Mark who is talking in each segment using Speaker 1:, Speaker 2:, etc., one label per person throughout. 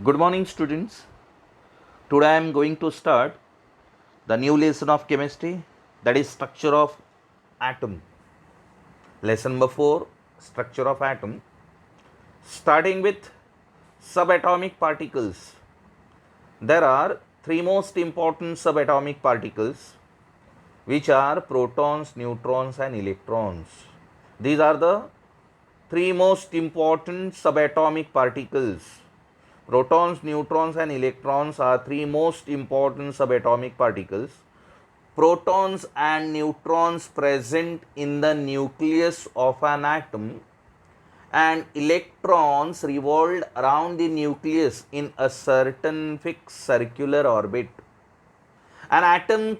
Speaker 1: Good morning, students. Today I am going to start the new lesson of chemistry, that is structure of atom. Lesson number 4, structure of atom. Starting with subatomic particles. There are three most important subatomic particles, which are protons, neutrons and electrons. These are the three most important subatomic particles. Protons, neutrons and electrons are three most important subatomic particles. Protons and neutrons present in the nucleus of an atom, and electrons revolve around the nucleus in a certain fixed circular orbit. An atom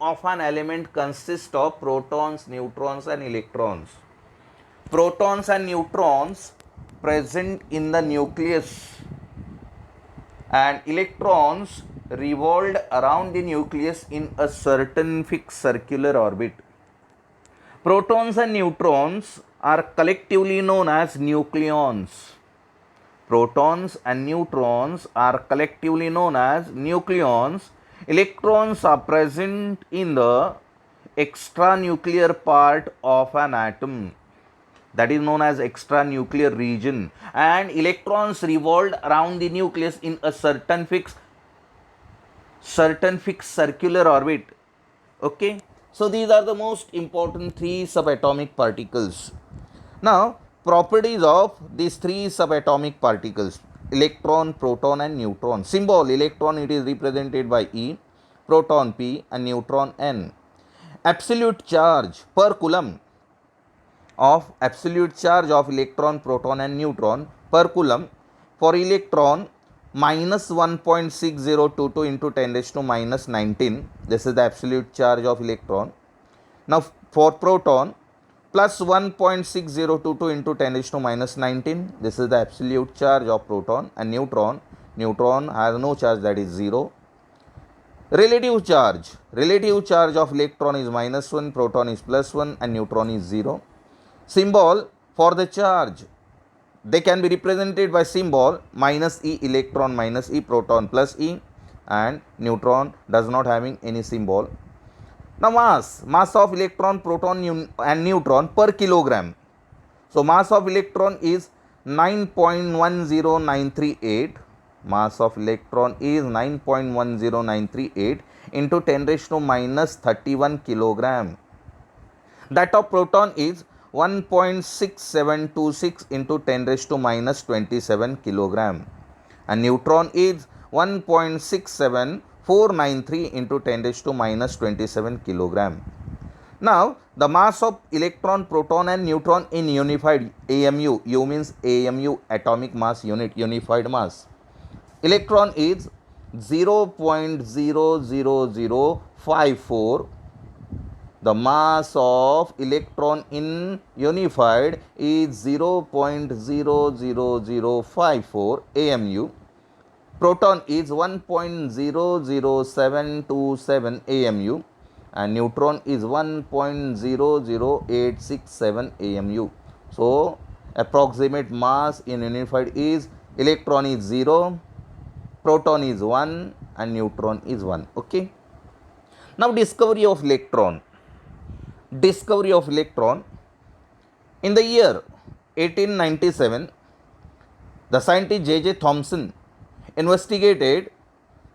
Speaker 1: of an element consists of protons, neutrons and electrons. Protons and neutrons present in the nucleus, and electrons revolved around the nucleus in a certain fixed circular orbit. Protons and neutrons are collectively known as nucleons. Protons and neutrons are collectively known as nucleons. Electrons are present in the extranuclear part of an atom, that is known as extranuclear region, and electrons revolve around the nucleus in a certain fixed circular orbit. Okay, so these are the most important three subatomic particles. Now, properties of these three subatomic particles: electron, proton and neutron. Symbol: electron, it is represented by E, proton P and neutron N. Absolute charge per coulomb of electron, proton and neutron per coulomb. For electron, minus 1.6022 into 10 raised to minus 19. This is the absolute charge of electron. Now for proton, plus 1.6022 into 10 raised to minus 19. This is the absolute charge of proton. And neutron has no charge, that is 0. Relative charge of electron is minus 1, proton is plus 1 and neutron is 0. Symbol for the charge, they can be represented by symbol minus E electron, minus E proton, plus E, and neutron does not having any symbol. Now mass of electron, proton and neutron per kilogram. So mass of electron is 9.10938. Mass of electron is 9.10938 into 10 raised to minus 31 kilogram. That of proton is 1.6726 into 10 raised to minus 27 kilogram, and neutron is 1.67493 into 10 raised to minus 27 kilogram. Now the mass of electron, proton and neutron in unified AMU, U means AMU, atomic mass unit, unified mass. Electron is 0.00054. The mass of electron in unified is 0.00054 AMU. Proton is 1.00727 AMU and neutron is 1.00867 AMU. So approximate mass in unified is electron is 0, proton is 1 and neutron is 1. Okay. Now discovery of electron. In the year 1897, the scientist J.J. Thomson investigated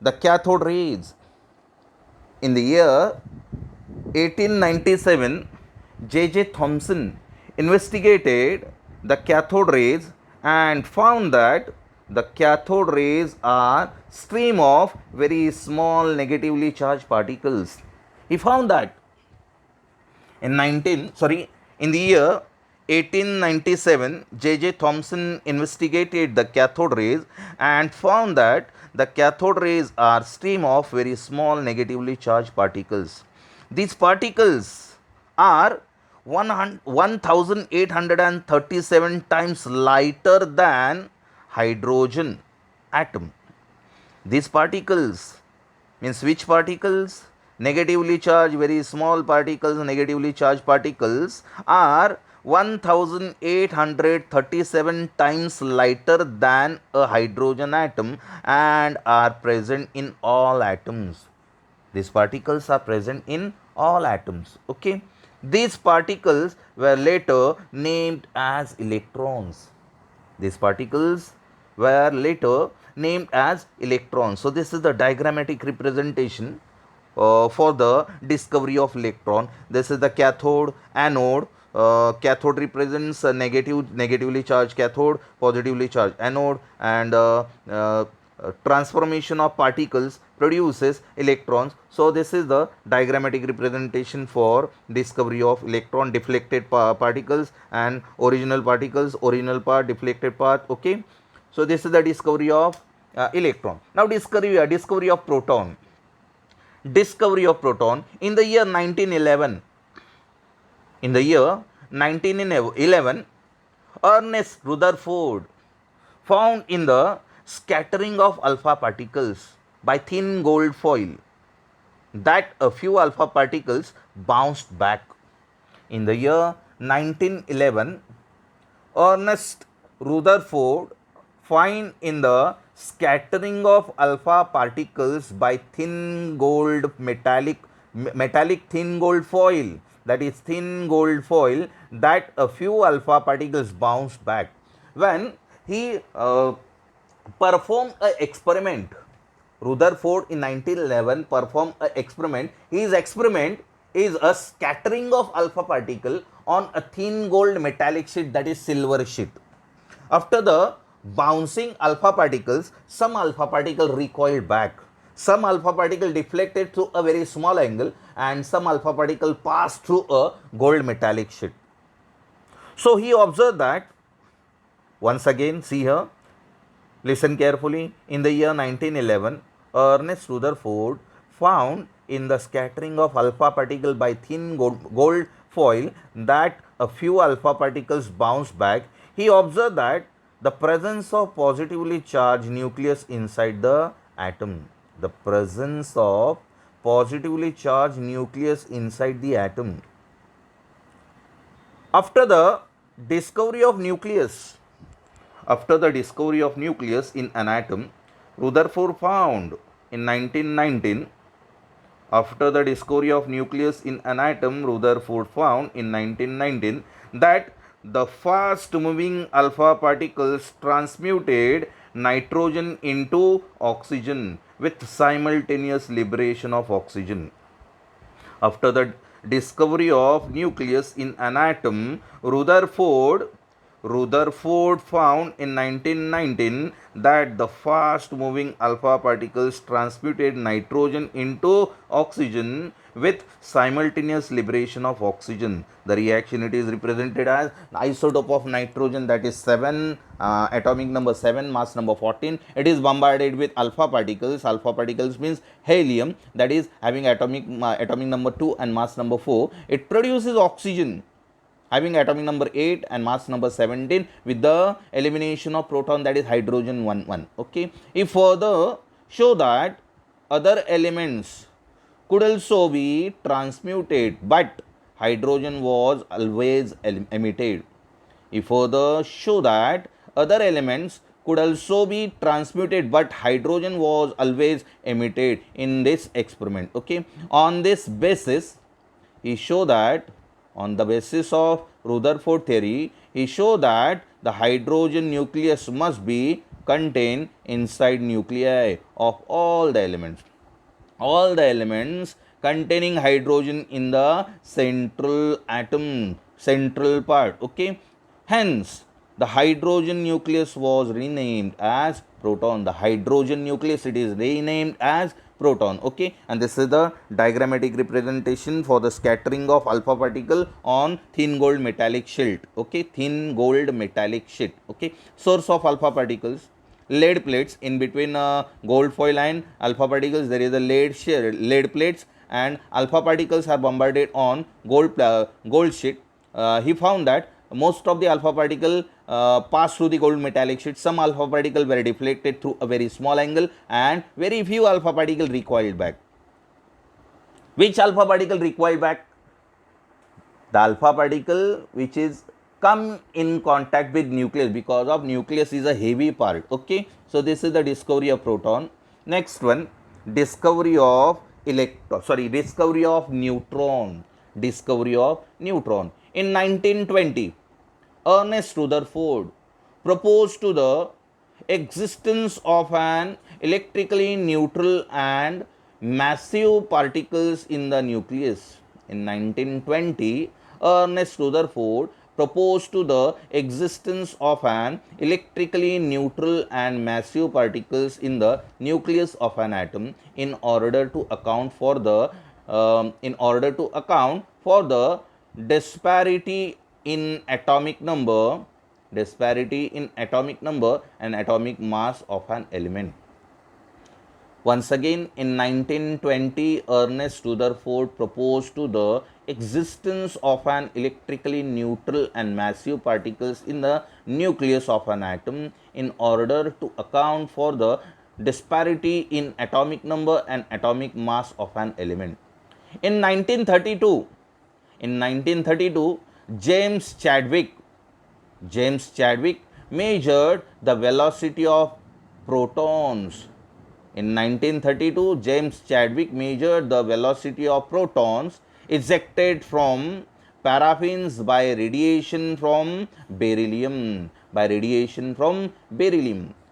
Speaker 1: the cathode rays. In the year 1897, J.J. Thomson investigated the cathode rays and found that the cathode rays are stream of very small negatively charged particles. He found that in the year 1897, J.J. Thomson investigated the cathode rays and found that the cathode rays are stream of very small negatively charged particles. These particles are 1837 times lighter than hydrogen atom. These particles means which particles? Negatively charged, very small particles, negatively charged particles are 1837 times lighter than a hydrogen atom and are present in all atoms. These particles are present in all atoms. Okay. These particles were later named as electrons. These particles were later named as electrons. So this is the diagrammatic representation for the discovery of electron. This is the cathode, anode. Cathode represents a negatively charged cathode, positively charged anode, and transformation of particles produces electrons. So this is the diagrammatic representation for discovery of electron, deflected particles and original particles, original part, deflected part. Okay, so this is the discovery of electron. Now discovery of proton. Discovery of proton in the year 1911. In the year 1911, Ernest Rutherford found in the scattering of alpha particles by thin gold foil that a few alpha particles bounced back. In the year 1911, Ernest Rutherford found in the scattering of alpha particles by thin gold metallic thin gold foil, that is thin gold foil, that a few alpha particles bounced back. When he performed an experiment, Rutherford in 1911 performed an experiment. His experiment is a scattering of alpha particle on a thin gold metallic sheet, that is silver sheet. After the bouncing alpha particles, some alpha particle recoiled back. Some alpha particle deflected through a very small angle and some alpha particle passed through a gold metallic sheet. So he observed that, once again see here, listen carefully, in the year 1911, Ernest Rutherford found in the scattering of alpha particle by thin gold foil that a few alpha particles bounced back. He observed that the presence of positively charged nucleus inside the atom. The presence of positively charged nucleus inside the atom. After the discovery of nucleus, in an atom, Rutherford found in 1919, after the discovery of nucleus in an atom, Rutherford found in 1919 that the fast moving alpha particles transmuted nitrogen into oxygen with simultaneous liberation of oxygen. After the discovery of nucleus in an atom, Rutherford found in 1919 that the fast moving alpha particles transmuted nitrogen into oxygen with simultaneous liberation of oxygen. The reaction, it is represented as isotope of nitrogen, that is 7, atomic number 7, mass number 14. It is bombarded with alpha particles. Alpha particles means helium, that is having atomic number 2 and mass number 4. It produces oxygen having atomic number 8 and mass number 17 with the elimination of proton, that is hydrogen 1. Okay. He further show that other elements could also be transmuted, but hydrogen was always emitted. He further show that other elements could also be transmuted, but hydrogen was always emitted in this experiment. Okay. On this basis, he show that, on the basis of Rutherford theory, he showed that the hydrogen nucleus must be contained inside nuclei of all the elements. All the elements containing hydrogen in the central atom, central part. Okay. Hence, the hydrogen nucleus was renamed as proton. The hydrogen nucleus, it is renamed as proton. Okay, and this is the diagrammatic representation for the scattering of alpha particle on thin gold metallic sheet. Okay, thin gold metallic sheet. Okay, source of alpha particles, lead plates. In between gold foil and alpha particles there is a lead plates, and alpha particles are bombarded on gold sheet. He found that most of the alpha particle pass through the gold metallic sheet. Some alpha particle were deflected through a very small angle and very few alpha particle recoiled back. Which alpha particle recoiled back? The alpha particle which is come in contact with nucleus, because of nucleus is a heavy part. Okay, so this is the discovery of proton. Next one, discovery of discovery of neutron. Discovery of neutron in 1920. Ernest Rutherford proposed to the existence of an electrically neutral and massive particles in the nucleus. In 1920, Ernest Rutherford proposed to the existence of an electrically neutral and massive particles in the nucleus of an atom in order to account for the disparity in atomic number and atomic mass of an element. Once again, in 1920, Ernest Rutherford proposed to the existence of an electrically neutral and massive particles in the nucleus of an atom in order to account for the disparity in atomic number and atomic mass of an element. In 1932, James Chadwick measured the velocity of protons. In 1932, James Chadwick measured the velocity of protons ejected from paraffins by radiation from beryllium.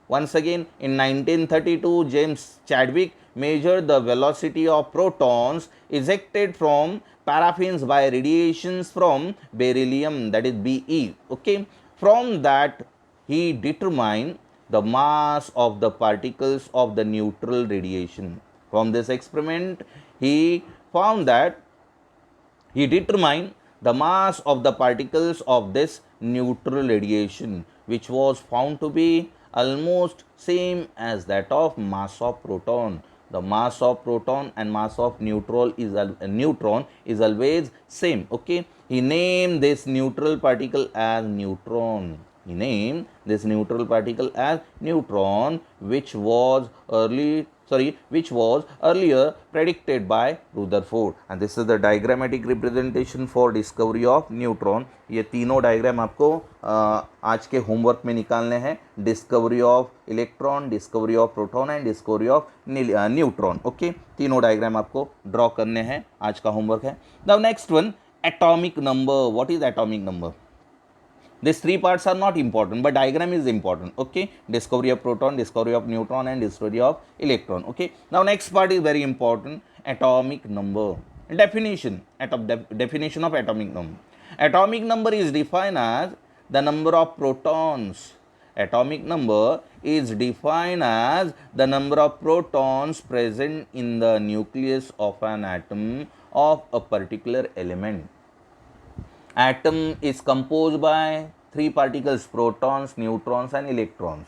Speaker 1: Once again, in 1932, James Chadwick measured the velocity of protons ejected from paraffins by radiations from beryllium, that is Be. Okay, from that he determined the mass of the particles of the neutral radiation. From this experiment, he found that he determined the mass of the particles of this neutral radiation, which was found to be almost same as that of mass of proton. The mass of proton and mass of neutron is always same. Okay, he named this neutral particle as neutron. Which was earlier predicted by Rutherford. And this is the diagrammatic representation for discovery of neutron. ये तीनों diagram आपको आज के homework में निकालने हैं. Discovery of electron, discovery of proton and discovery of neutron. Okay, तीनों diagram आपको ड्रॉ करने हैं, आज का होमवर्क है. Now next one, atomic number. What is atomic number? These three parts are not important, but diagram is important. Okay, discovery of proton, discovery of neutron, and discovery of electron. Okay, now next part is very important, atomic number. Definition. Definition of atomic number. Atomic number is defined as the number of protons. Atomic number is defined as the number of protons present in the nucleus of an atom of a particular element. Atom is composed by three particles, protons, neutrons and electrons.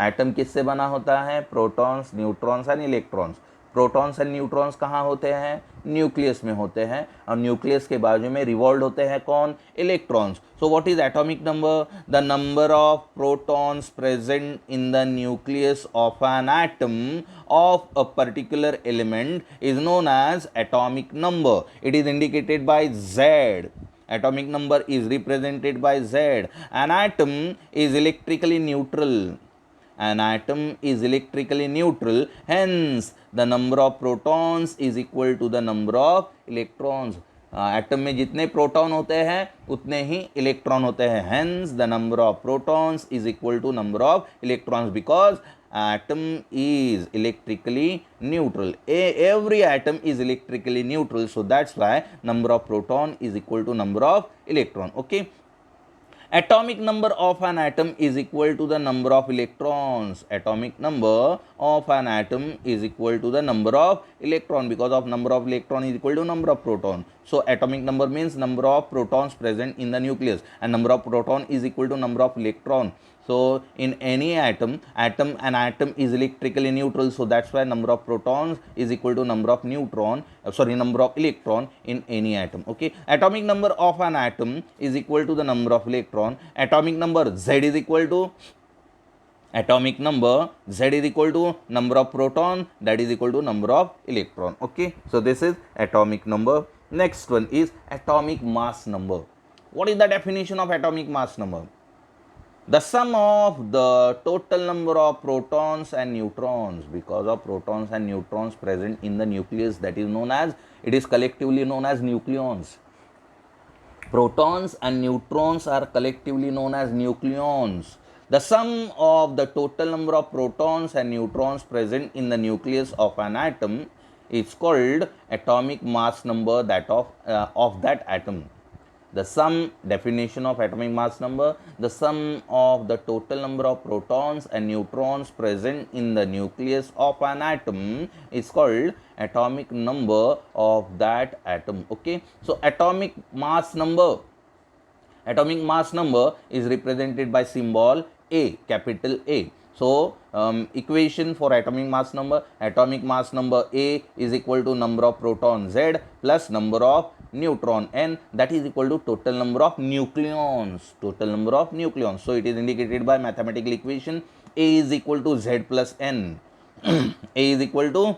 Speaker 1: Atom किससे बना होता है? Protons, neutrons and electrons. Protons and neutrons कहाँ होते हैं? Nucleus में होते हैं, और न्यूक्लियस के बाजू में रिवॉल्व होते हैं कौन? Electrons. So what is atomic number? The number of protons present in the nucleus of an atom of a particular element is known as atomic number. It is indicated by Z. Atomic number is represented by Z. An atom is electrically neutral. Hence, the number of protons is equal to the number of electrons. Atom में जितने proton होते हैं उतने ही electron होते हैं. Hence, the number of protons is equal to number of electrons, because atom is electrically neutral. Every atom is electrically neutral, so that's why number of proton is equal to number of electron. Okay, atomic number of an atom is equal to the number of electrons. Atomic number of an atom is equal to the number of electron, because of number of electron is equal to number of proton. So atomic number means number of protons present in the nucleus, and number of proton is equal to number of electron. So in any atom is electrically neutral, so that's why number of protons is equal to number of number of electron in any atom. Okay, atomic number of an atom is equal to the number of electron. Atomic number Z is equal to number of proton, that is equal to number of electron. Okay, so this is atomic number. Next one is atomic mass number. What is the definition of atomic mass number? The sum of the total number of protons and neutrons, because of protons and neutrons present in the nucleus, that is known as, it is collectively known as nucleons. Protons and neutrons are collectively known as nucleons. The sum of the total number of protons and neutrons present in the nucleus of an atom is called atomic mass number, that of that atom. The sum, definition of atomic mass number, the sum of the total number of protons and neutrons present in the nucleus of an atom is called atomic number of that atom. Okay, so atomic mass number is represented by symbol A, capital A. So equation for atomic mass number A is equal to number of proton Z plus number of neutron N, that is equal to total number of nucleons. So it is indicated by mathematical equation A is equal to Z plus N. A is equal to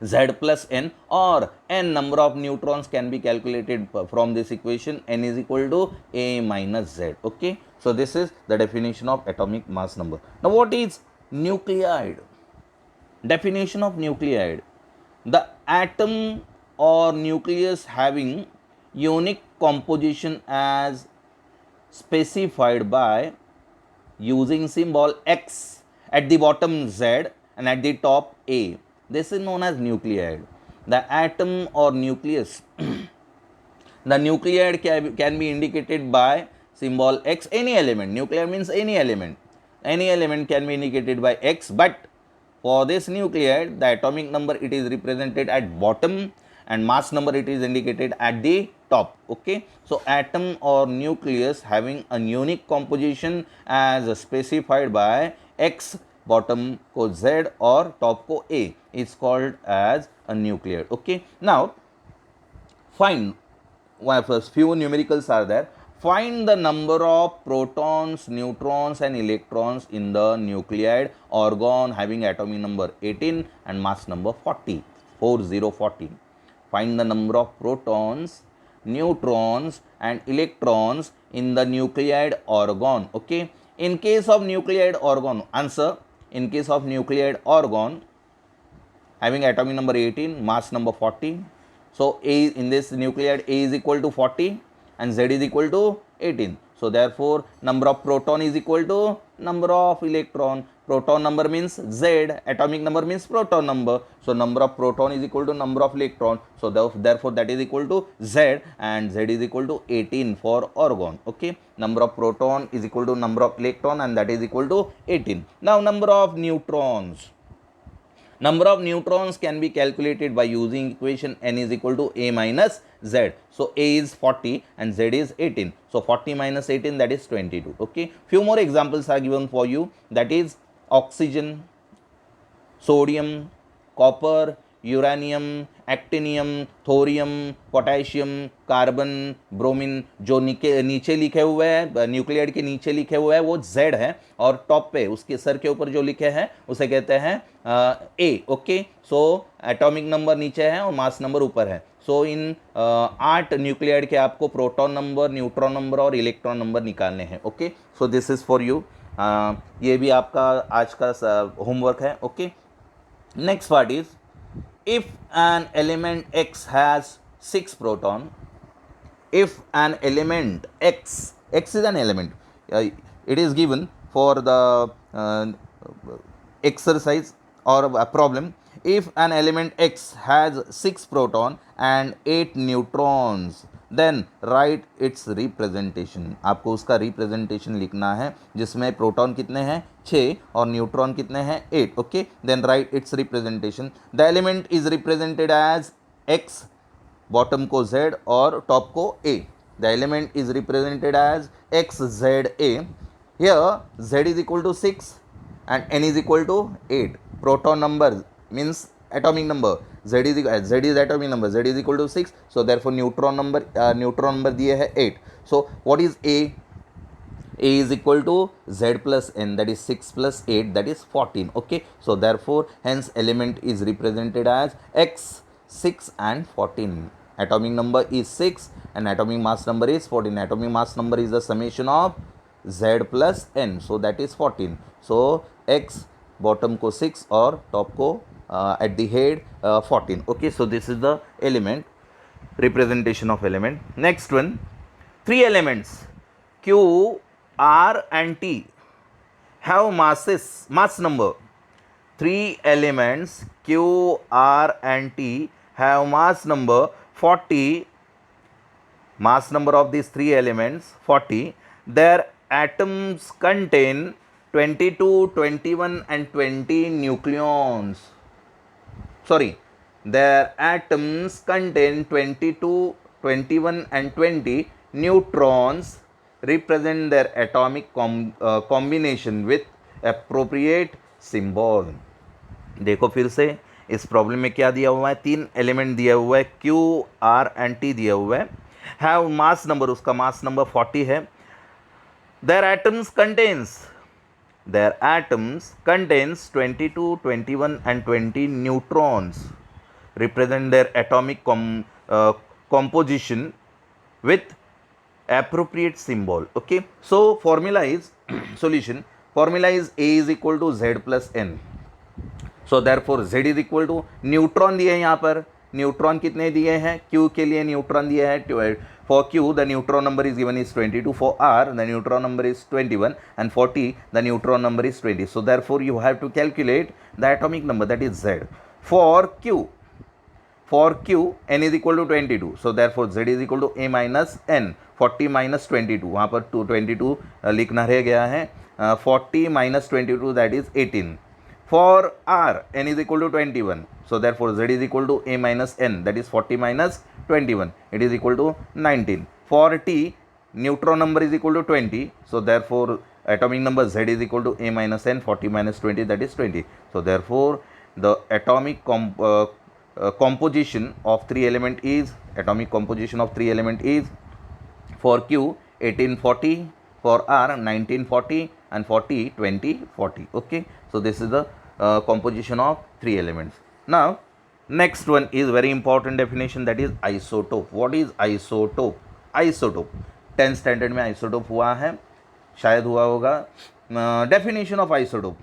Speaker 1: Z plus N, or N number of neutrons can be calculated from this equation. N is equal to A minus Z. Okay, so this is the definition of atomic mass number. Now what is nuclide? Definition of nuclide: the atom or nucleus having unique composition as specified by using symbol X at the bottom Z and at the top A. This is known as nuclide. The atom or nucleus the nuclide can be indicated by symbol X, any element. Nuclide means any element. Any element can be indicated by X, but for this nuclide, the atomic number, it is represented at bottom, and mass number, it is indicated at the top. Okay, so atom or nucleus having a unique composition as specified by X, bottom को Z or top को A, is called as a nuclide. Okay, now find, first few numericals are there. Find the number of protons, neutrons and electrons in the nuclide orgon having atomic number 18 and mass number 40. Find the number of protons, neutrons and electrons in the nuclide orgon. Okay, in case of nuclide orgon, answer, in case of nuclide orgon having atomic number 18, mass number 40. So A, in this nuclide, A is equal to 40 and Z is equal to 18. So therefore number of proton is equal to number of electron. Proton number means Z, atomic number means proton number. So number of proton is equal to number of electron. So therefore that is equal to Z, and Z is equal to 18 for orgon. Okay, number of proton is equal to number of electron, and that is equal to 18. Now number of neutrons. Number of neutrons can be calculated by using equation N is equal to A minus Z. So A is 40 and Z is 18. So 40 minus 18, that is 22. Okay, few more examples are given for you, that is oxygen, sodium, copper, uranium, actinium, thorium, potassium, carbon, bromine. जो नीचे लिखे हुए हैं, nuclide के नीचे लिखे हुए हैं वो Z है, और टॉप पे उसके सर के ऊपर जो लिखे हैं उसे कहते हैं A. Okay, so atomic number नीचे है और मास नंबर ऊपर है. सो इन 8 न्यूक्लियाइड के आपको प्रोटॉन नंबर, न्यूट्रॉन नंबर और इलेक्ट्रॉन नंबर निकालने हैं. Okay, so this is for you. ये भी आपका आज का होमवर्क है. Okay, next part is, if an element X has 6 proton, if an element X is an element, it is given for the exercise or a problem. If an element X has 6 proton and 8 neutrons, then write its representation. आपको उसका representation लिखना है जिसमें proton कितने हैं 6 और neutron कितने हैं 8. Okay, then write its representation. The element is represented as X, bottom को Z और टॉप को A. The element is represented as XZA. Here Z is equal to 6 and N is equal to 8. Proton number means atomic number. Z is atomic number. Z is equal to 6. So therefore neutron number दिए है 8. So what is A? A is equal to Z plus N, that is 6 plus 8, that is 14. Okay, so therefore hence element is represented as X, 6 and 14. atomic number is 6 and atomic mass number is 14. Atomic mass number is the summation of z plus n, so that is 14. So x bottom को 6 और top को at the head 14. Okay, so this is the element representation of element. Next one, 3 elements q, r and t have mass number. 3 elements q, r and t have mass number 40. Mass number of these 3 elements 40. Their atoms contain 22, 21 and 20 nucleons. Sorry, their atoms contain 22, 21 and 20 neutrons. Represent their atomic combination with appropriate symbol. देखो फिर से इस problem में क्या दिया हुआ है, 3 element दिया हुआ है, Q, R एंड T दिया हुआ है. हैव मास नंबर, उसका मास नंबर 40 है. their atoms contains 22, 21 and 20 neutrons. Represent their atomic composition with appropriate symbol. Okay, so formula is solution. Formula is A is equal to Z plus N. So therefore Z is equal to neutron दिए हैं यहाँ पर. Neutron कितने दिए हैं, Q के लिए neutron दिया है. For Q the neutron number is given is 22. For R the neutron number is 21 and for T the neutron number is 20. So therefore you have to calculate the atomic number, that is Z. For Q n is equal to 22. So therefore Z is equal to A minus n. 40 minus 22, वहाँ पर 22 लिखना रह गया है. 40 minus 22 that is 18. For R n is equal to 21. So therefore Z is equal to A minus n, that is 40 minus 21, it is equal to 19. For T neutron number is equal to 20. So therefore atomic number Z is equal to A minus n, 40 minus 20 that is 20. So therefore the atomic composition of 3 element is, for Q 1840, for R 1940 and for T 2040. Okay, so this is the composition of 3 elements. Now next one is very important definition, that is isotope. What is isotope? 10th standard में isotope हुआ है, शायद हुआ होगा. Definition of isotope.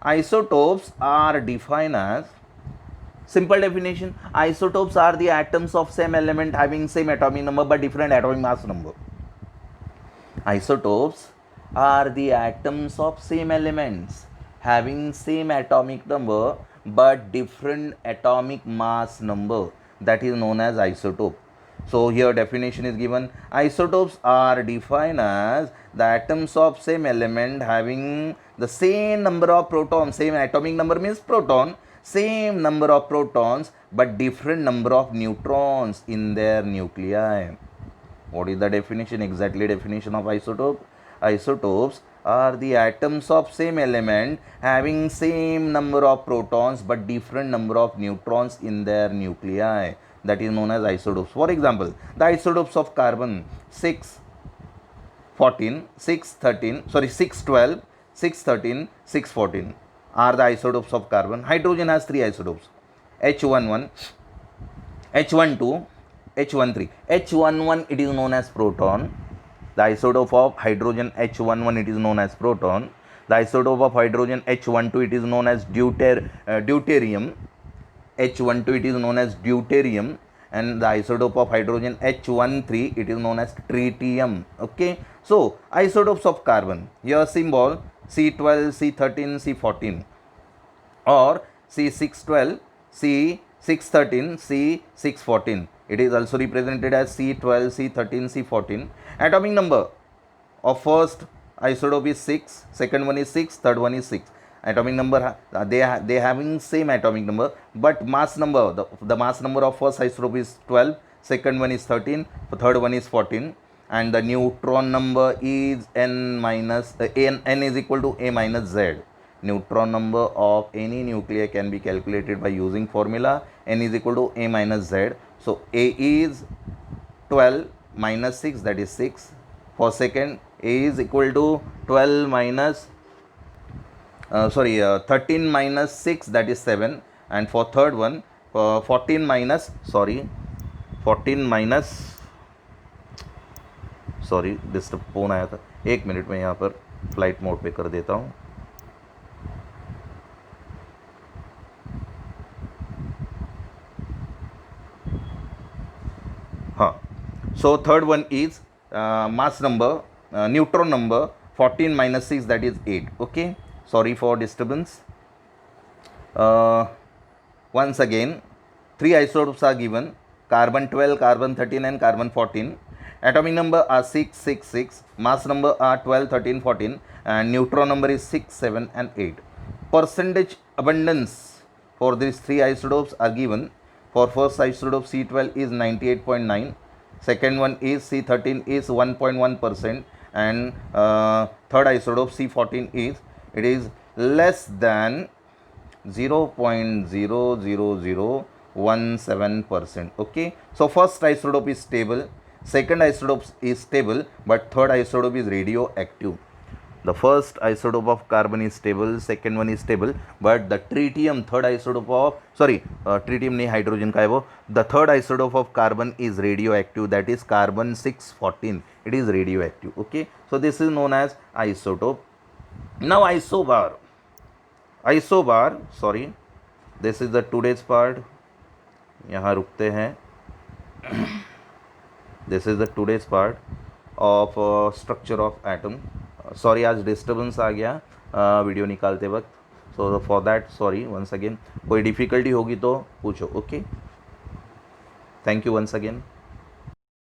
Speaker 1: Isotopes are defined as, simple definition, isotopes are the atoms of same element having same atomic number but different atomic mass number. Isotopes are the atoms of same elements having same atomic number but different atomic mass number, that is known as isotope. So here definition is given, isotopes are defined as the atoms of same element having the same number of protons, same atomic number means proton, same number of protons but different number of neutrons in their nuclei. What is the definition? Exactly definition of isotope. Isotopes are the atoms of same element having same number of protons but different number of neutrons in their nuclei, that is known as isotopes. For example, the isotopes of carbon 6, 14, 6, 13, sorry 6, 12, 6, 13, 6, 14 are the isotopes of carbon. Hydrogen has 3 isotopes, H11, H12, H13. H11 it is known as proton. The isotope of hydrogen H11 it is known as proton. The isotope of hydrogen H12 it is known as deuterium. H12 it is known as deuterium, and the isotope of hydrogen H13 it is known as tritium. Okay, so isotopes of carbon, your symbol C12, C13, C14 or C612, C613, C614. It is also represented as C12, C13, C14. Atomic number of first isotope is 6, second one is 6, third one is 6. Atomic number, they having same atomic number, but mass number, the mass number of first isotope is 12, second one is 13, third one is 14, and the neutron number is n is equal to A minus Z. Neutron number of any nuclei can be calculated by using formula n is equal to A minus Z. So A is 12 minus 6, that is 6. For second, A is equal to 12 minus 13 minus 6, that is 7. And for third one, 14 minus 14 minus, sorry disturb phone आया था, 1 minute में यहाँ पर flight mode पे कर देता हूँ। हाँ, so third one is mass number, neutron number 14 minus 6, that is 8. Okay, sorry for disturbance. Once again, 3 isotopes are given: carbon 12, carbon 13 and carbon 14. Atomic number are 6, 6, 6. Mass number are 12, 13, 14, and neutron number is 6, 7 and 8. Percentage abundance for these 3 isotopes are given. For first isotope C12 is 98.9, second one is C13 is 1.1%, and third isotope C14 is, it is less than 0.00017%. Okay, so first isotope is stable, second isotope is stable, but third isotope is radioactive. The first isotope of carbon is stable, second one is stable, but the tritium, third isotope of, sorry, tritium नहीं, hydrogen का है वो, the third isotope of carbon is radioactive, that is carbon 614, it is radioactive. Okay, so this is known as isotope. Now isobar, sorry, this is the today's part, यहाँ रुकते हैं. This is the today's part of structure of atom. Sorry आज disturbance आ गया video निकालते वक्त, so for that sorry once again. कोई difficulty होगी तो पूछो. Okay, thank you once again.